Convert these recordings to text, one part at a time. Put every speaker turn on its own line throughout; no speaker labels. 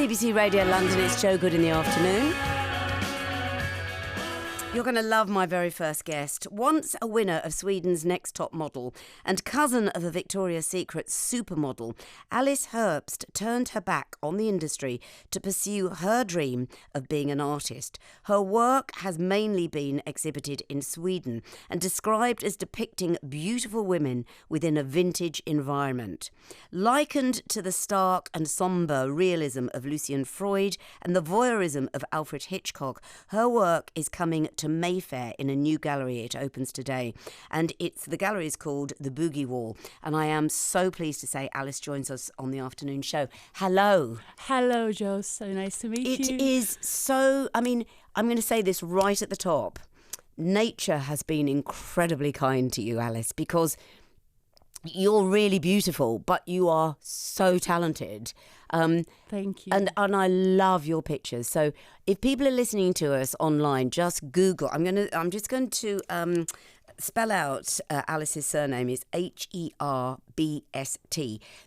BBC Radio London, it's Joe Good in the afternoon. You're going to love my very first guest. Once a winner of Sweden's Next Top Model and cousin of a Victoria's Secret supermodel, Alice Herbst turned her back on the industry to pursue her dream of being an artist. Her work has mainly been exhibited in Sweden and described as depicting beautiful women within a vintage environment. Likened to the stark and sombre realism of Lucian Freud and the voyeurism of Alfred Hitchcock, her work is coming to Mayfair in a new gallery. It opens today, and the gallery is called the Boogie Wall, and I am so pleased to say Alice joins us on the afternoon show. Hello
Joe, so nice to meet you.
It is so, I'm going to say this right at the top. Nature has been incredibly kind to you, Alice, because you're really beautiful, but you are so talented.
Thank you.
And I love your pictures. So if people are listening to us online, just Google. I'm just going to spell out Alice's surname is Herbst.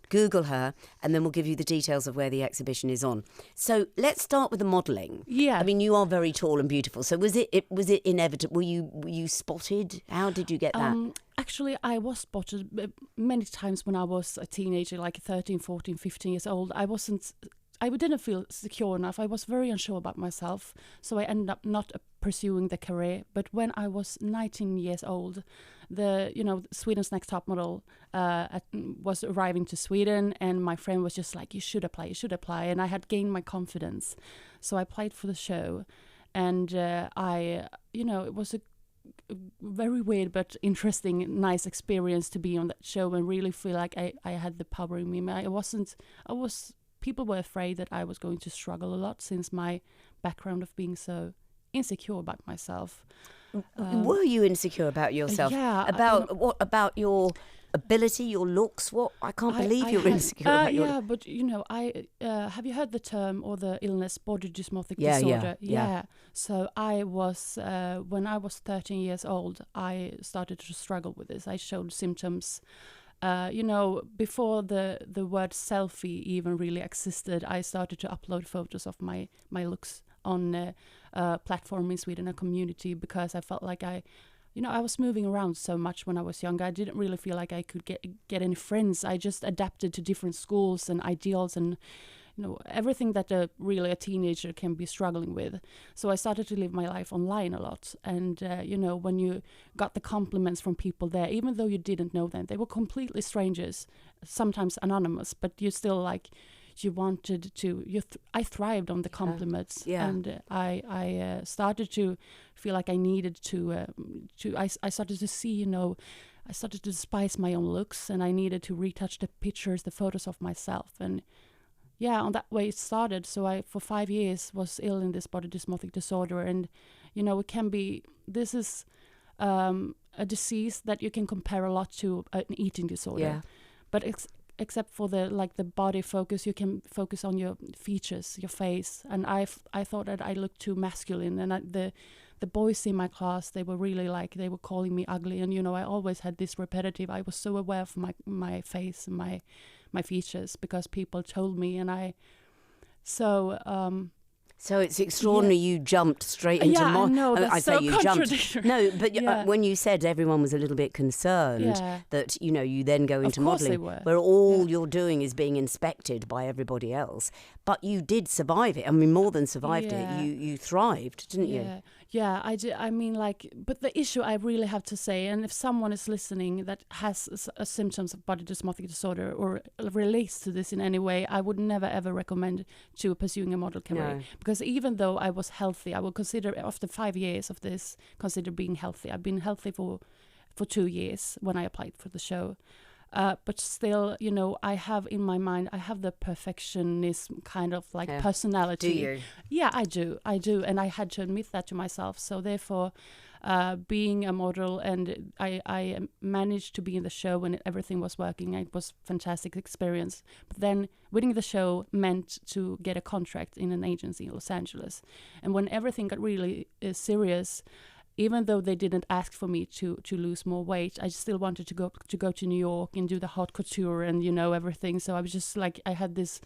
Google her, and then we'll give you the details of where the exhibition is on. So let's start with the modelling.
Yeah.
You are very tall and beautiful. So was it inevitable? Were you spotted? How did you get that?
Actually, I was spotted many times when I was a teenager, like 13, 14, 15 years old. I didn't feel secure enough. I was very unsure about myself, so I ended up not pursuing the career. But when I was 19 years old, Sweden's Next Top Model was arriving to Sweden, and my friend was just like, you should apply. And I had gained my confidence, so I applied for the show, and it was a very weird but interesting, nice experience to be on that show and really feel like I had the power in me. People were afraid that I was going to struggle a lot since my background of being so insecure about myself.
Were you insecure about yourself?
Yeah.
What about your ability, your looks? What? I can't believe you're insecure about your...
Yeah, but have you heard the term or the illness body dysmorphic disorder?
Yeah.
So I was, when I was 13 years old, I started to struggle with this. I showed symptoms. Before the word selfie even really existed, I started to upload photos of my looks on a platform in Sweden, a community, because I felt like I was moving around so much when I was younger. I didn't really feel like I could get any friends. I just adapted to different schools and ideals and everything that a teenager can be struggling with. So I started to live my life online a lot. And, when you got the compliments from people there, even though you didn't know them, they were completely strangers, sometimes anonymous, but you still you wanted to, I thrived on the compliments.
Yeah.
And I started to feel like I needed to I started to see, I started to despise my own looks, and I needed to retouch the pictures, the photos of myself. And yeah, on that way it started. So I, for 5 years, was ill in this body dysmorphic disorder. And, this is a disease that you can compare a lot to an eating disorder. Yeah. But except for the body focus, you can focus on your features, your face. And I thought that I looked too masculine. And the boys in my class, they were really they were calling me ugly. And, I always had this repetitive, I was so aware of my face and my features because people told me, and
so it's extraordinary. Yeah. You jumped straight into
I know, that's so
jumped. No, but when you said everyone was a little bit concerned that you then go into modelling, where all you're doing is being inspected by everybody else, but you did survive it. More than survived it. You thrived, didn't you?
Yeah, I did. But the issue I really have to say, and if someone is listening that has symptoms of body dysmorphic disorder or relates to this in any way, I would never ever recommend to pursuing a model career. No. Because even though I was healthy, I would consider, after 5 years of this, consider being healthy. I've been healthy for 2 years when I applied for the show. But still, I have in my mind, I have the perfectionist kind of personality.
Do you?
Yeah, I do. And I had to admit that to myself. So therefore, being a model, and I managed to be in the show when everything was working. It was a fantastic experience. But then winning the show meant to get a contract in an agency in Los Angeles. And when everything got really serious, even though they didn't ask for me to lose more weight, I still wanted to go to New York and do the haute couture and everything. So I was just I had this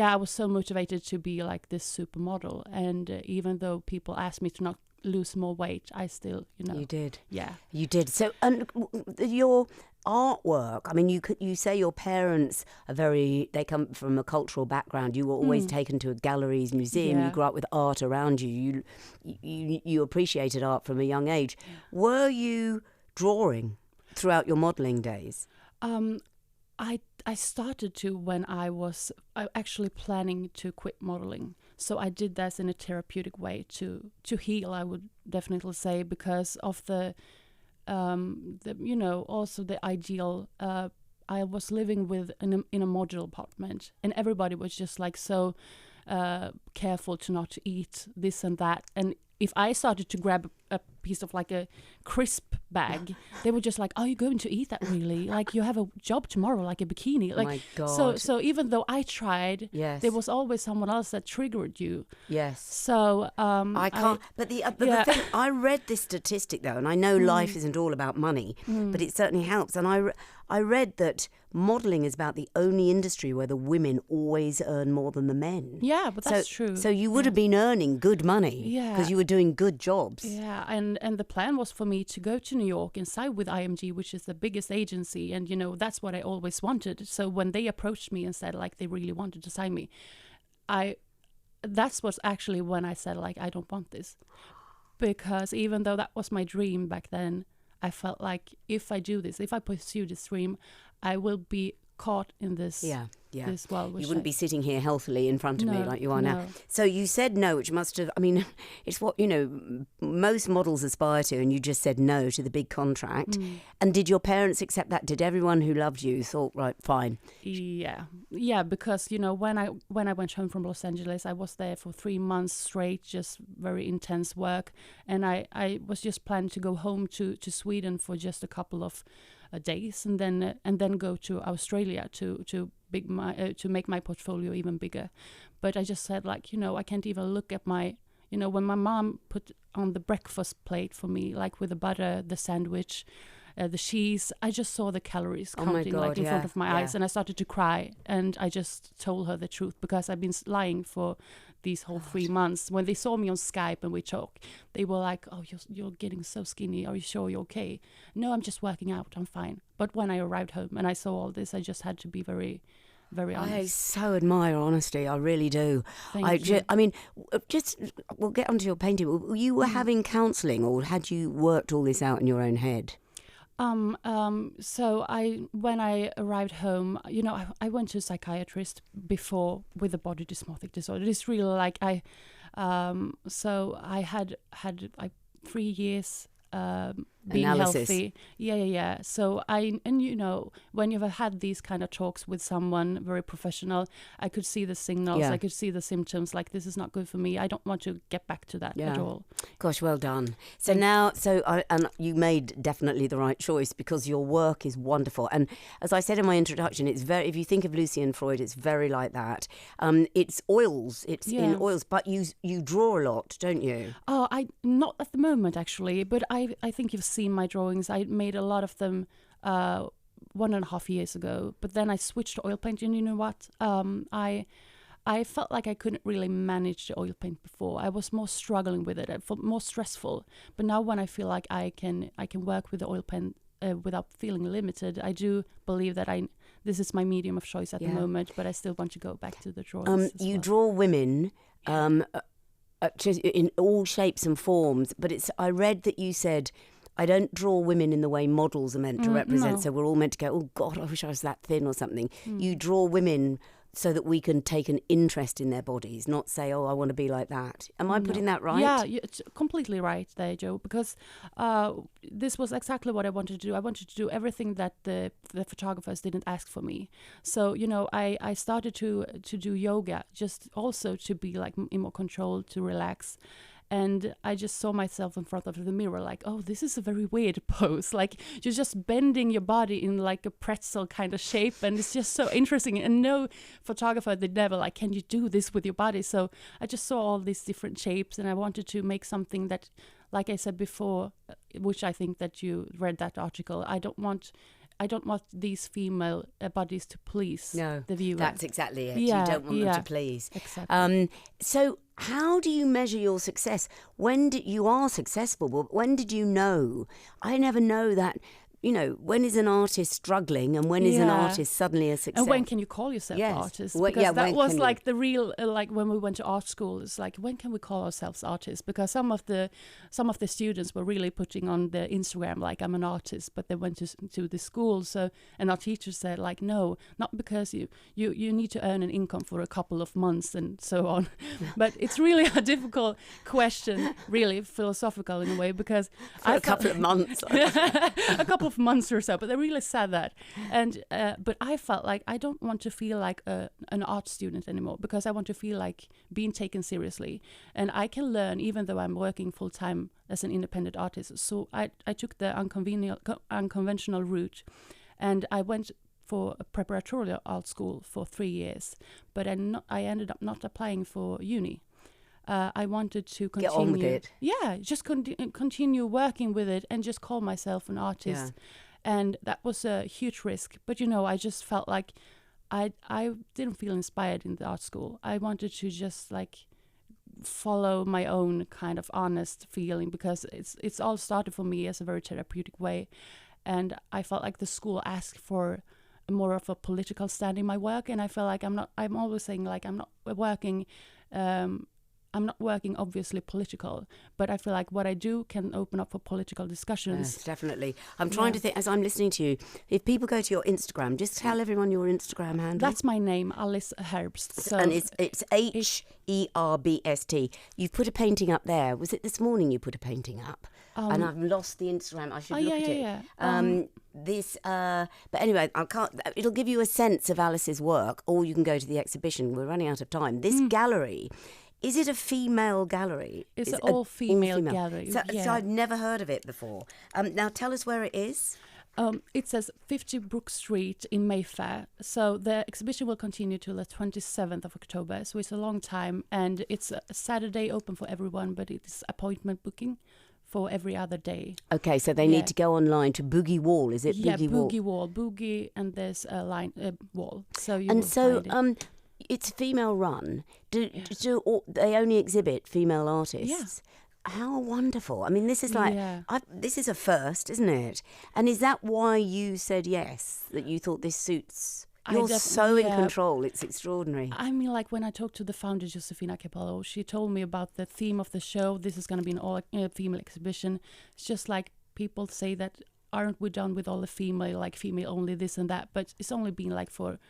I was so motivated to be like this supermodel. And even though people asked me to not lose more weight, I still,
You did.
Yeah.
You did. So, and your artwork, I mean, you say your parents they come from a cultural background. You were always taken to galleries, museum.
Yeah.
You grew up with art around you. You appreciated art from a young age. Were you drawing throughout your modelling days?
I started to when I was actually planning to quit modeling. So I did that in a therapeutic way to heal, I would definitely say, because of the also the ideal. I was living in a modular apartment, and everybody was just like so careful to not eat this and that. And if I started to grab a piece of like a crisp bag, they were just like, "Are you going to eat that really? Like you have a job tomorrow, like a bikini." Like,
my God.
So even though I tried,
Yes.
there was always someone else that triggered you.
Yes.
So
I can't. But the thing, I read this statistic though, and I know life isn't all about money, but it certainly helps. And I read that modelling is about the only industry where the women always earn more than the men.
Yeah, but that's true.
So you would have been earning good money because you were doing good jobs.
Yeah, and the plan was for me to go to New York and sign with IMG, which is the biggest agency, and that's what I always wanted. So when they approached me and said like they really wanted to sign me, that was actually when I said like I don't want this, because even though that was my dream back then, I felt like if I do this, if I pursue this dream, I will be caught in this this world.
You wouldn't be sitting here healthily in front of me like you are now. So you said no, which must have, I mean, it's what, most models aspire to, and you just said no to the big contract. And did your parents accept that? Did everyone who loved you thought, right, fine?
Yeah, because, when I went home from Los Angeles, I was there for 3 months straight, just very intense work. And I was just planning to go home to Sweden for just a couple of days and then go to Australia to make my portfolio even bigger. But I just said like, I can't even look at my, when my mom put on the breakfast plate for me, like with the butter, the sandwich, the cheese, I just saw the calories counting like in front of my eyes, and I started to cry. And I just told her the truth, because I've been lying for these whole 3 months. When they saw me on Skype and we talked, they were like, "Oh, you're getting so skinny. Are you sure you're okay?" "No, I'm just working out. I'm fine." But when I arrived home and I saw all this, I just had to be very, very honest.
I so admire honesty. I really do.
Thank you.
I mean, we'll get onto your painting. You were having counselling, or had you worked all this out in your own head?
So when I arrived home, I went to a psychiatrist before with a body dysmorphic disorder. It's really like so I had like 3 years being
Analysis.
healthy. Yeah. So when you've had these kind of talks with someone very professional, I could see the signals,
Yeah.
I could see the symptoms, like this is not good for me. I don't want to get back to that at all.
Gosh, well done. So now, and you made definitely the right choice, because your work is wonderful. And as I said in my introduction, it's very, if you think of Lucian Freud, it's very like that. It's oils, in oils, but you draw a lot, don't you?
Oh, not at the moment actually, but I think you've seen my drawings. I made a lot of them 1.5 years ago, but then I switched to oil paint, and you know what? I felt like I couldn't really manage the oil paint before. I was more struggling with it. I felt more stressful. But now when I feel like I can work with the oil paint without feeling limited, I do believe that this is my medium of choice at the moment, but I still want to go back to the drawings
You draw women in all shapes and forms, but I read that you said, I don't draw women in the way models are meant to represent.
No.
So we're all meant to go, oh God, I wish I was that thin or something. You draw women so that we can take an interest in their bodies, not say, oh, I want to be like that. Am I putting that right?
Yeah, it's completely right there, Joe, because this was exactly what I wanted to do. I wanted to do everything that the photographers didn't ask for me. So, I started to do yoga, just also to be like in more control, to relax. And I just saw myself in front of the mirror like, oh, this is a very weird pose. Like, you're just bending your body in like a pretzel kind of shape. And it's just so interesting. And no photographer did never like, can you do this with your body? So I just saw all these different shapes. And I wanted to make something that, like I said before, which I think that you read that article, I don't want these female bodies to please the viewer.
That's exactly it.
Yeah,
you don't want them to please.
Exactly.
So how do you measure your success? You are successful, but when did you know? I never know that. When is an artist struggling and when is an artist suddenly a success?
And when can you call yourself artist? Because that was like the real, like when we went to art school, it's like, when can we call ourselves artists? Because some of the students were really putting on their Instagram, like, I'm an artist, but they went to the school. So, and our teacher said, like, no, not because you need to earn an income for a couple of months and so on. But it's really a difficult question, really philosophical in a way, because
a couple of months.
A couple of months or so, but they really said that. And but I felt like I don't want to feel like an art student anymore, because I want to feel like being taken seriously, and I can learn even though I'm working full time as an independent artist. So I took the unconventional route, and I went for a preparatory art school for 3 years, but I ended up not applying for uni. I wanted to continue.
Get on with it.
Yeah, just continue working with it and just call myself an artist. Yeah. And that was a huge risk. But, I just felt like I didn't feel inspired in the art school. I wanted to just like follow my own kind of honest feeling, because it's all started for me as a very therapeutic way. And I felt like the school asked for more of a political stand in my work. And I feel like I'm always saying, like, I'm not working obviously political, but I feel like what I do can open up for political discussions.
Yes, definitely. I'm trying to think, as I'm listening to you, if people go to your Instagram, just tell everyone your Instagram handle.
That's my name, Alice Herbst. So
and it's Herbst. You've put a painting up there. Was it this morning you put a painting up? And I've lost the Instagram. I should look at it. But anyway, I can't. It'll give you a sense of Alice's work, or you can go to the exhibition. We're running out of time. This gallery. Is it a female gallery?
It's an all-female gallery.
So I've never heard of it before. Now tell us where it is.
It says 50 Brook Street in Mayfair. So the exhibition will continue till the 27th of October. So it's a long time, and it's a Saturday open for everyone, but it's appointment booking for every other day.
Okay, so they need to go online to Boogie Wall. Is it Boogie Wall?
Yeah, Boogie Wall. Boogie, and there's a line wall. So you will find it.
It's female run. Do they only exhibit female artists?
Yeah.
How wonderful. I mean, this is like, this is a first, isn't it? And is that why you said yes, that you thought this suits? You're so in control. It's extraordinary.
I mean, like when I talked to the founder, Josefina Capello, she told me about the theme of the show. This is going to be an all-female exhibition. It's just like people say that, aren't we done with all the female, like female only this and that? But it's only been like for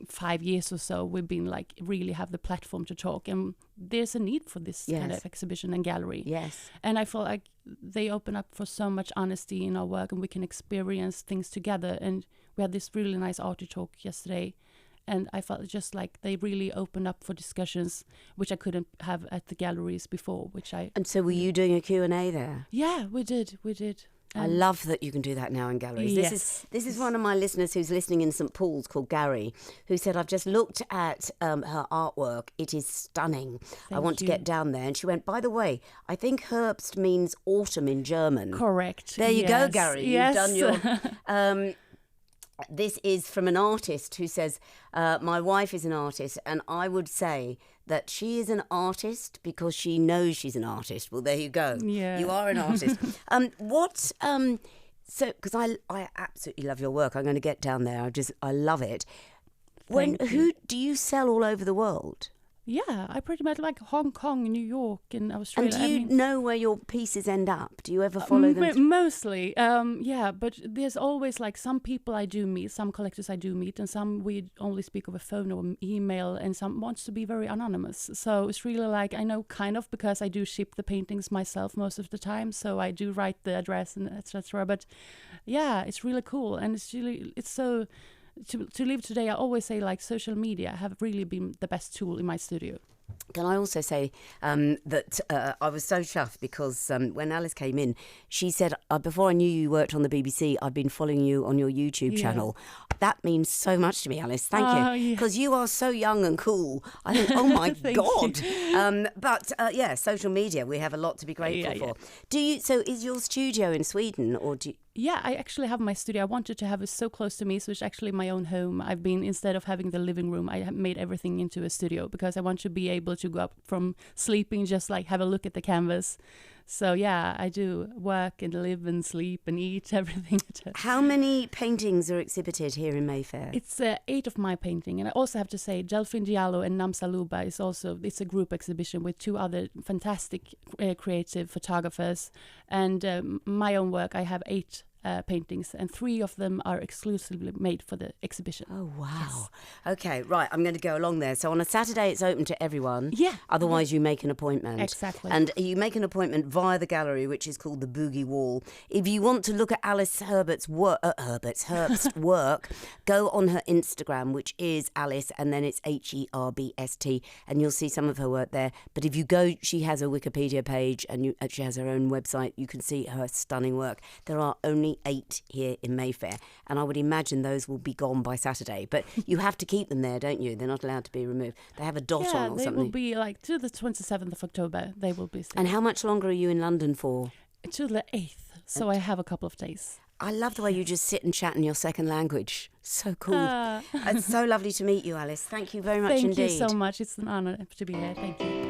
5 years or so we've been like really have the platform to talk, and there's a need for this kind of exhibition and gallery.
Yes.
And I feel like they open up for so much honesty in our work, and we can experience things together. And we had this really nice art talk yesterday, and I felt just like they really opened up for discussions which I couldn't have at the galleries before, And so
were you doing a Q&A there?
Yeah, we did.
I love that you can do that now in galleries.
Yes.
This is one of my listeners who's listening in St Paul's, called Gary, who said, I've just looked at her artwork. It is stunning. I want to get down there. And she went, by the way, I think Herbst means autumn in German.
Correct.
There you go, Gary.
Yes.
You've done your... This is from an artist who says, my wife is an artist, and I would say that she is an artist because she knows she's an artist. Well, there you go.
Yeah.
You are an artist. Because I absolutely love your work. I'm going to get down there. I love it. Who do you sell all over the world?
Yeah, I pretty much like Hong Kong, New York, and Australia.
And do you know where your pieces end up? Do you ever follow them?
Mostly, but there's always like some people I do meet, some collectors I do meet, and some we only speak over phone or email, and some wants to be very anonymous. So it's really like, I know kind of, because I do ship the paintings myself most of the time, so I do write the address and etc. But yeah, it's really cool, and it's so... To live today, I always say like social media have really been the best tool in my studio.
Can I also say that I was so chuffed because when Alice came in, she said, before I knew you worked on the BBC, I'd been following you on your YouTube channel. That means so much to me, Alice. Thank you. Because you are so young and cool. I think, oh my God. Social media, we have a lot to be grateful for. So is your studio in Sweden, or do you...
Yeah, I actually have my studio. I wanted to have it so close to me, so it's actually my own home. I've been, instead of having the living room, I have made everything into a studio because I want to be able to go up from sleeping, just like have a look at the canvas. So yeah, I do work and live and sleep and eat everything.
How many paintings are exhibited here in Mayfair?
It's 8 of my painting, and I also have to say Delphine Diallo and Namsa Luba is also, it's a group exhibition with 2 other fantastic creative photographers, and my own work. I have 8 paintings, and 3 of them are exclusively made for the exhibition.
Oh, wow.
Yes.
Okay, right, I'm going to go along there. So on a Saturday, it's open to everyone.
Yeah.
Otherwise, you make an appointment.
Exactly.
And you make an appointment via the gallery, which is called the Boogie Wall. If you want to look at Alice Herbst's work, go on her Instagram, which is Alice, and then it's Herbst, and you'll see some of her work there. But if you go, she has a Wikipedia page, and she has her own website. You can see her stunning work. There are only 8 here in Mayfair, and I would imagine those will be gone by Saturday. But you have to keep them there, don't you? They're not allowed to be removed. They have a dot on or something.
Yeah, they will be like to the 27th of October. They will be still.
And how much longer are you in London for?
To the 8th. So I have a couple of days.
I love the way you just sit and chat in your second language. So cool. It's so lovely to meet you, Alice. Thank you very much indeed.
Thank you so much. It's an honor to be here. Thank you.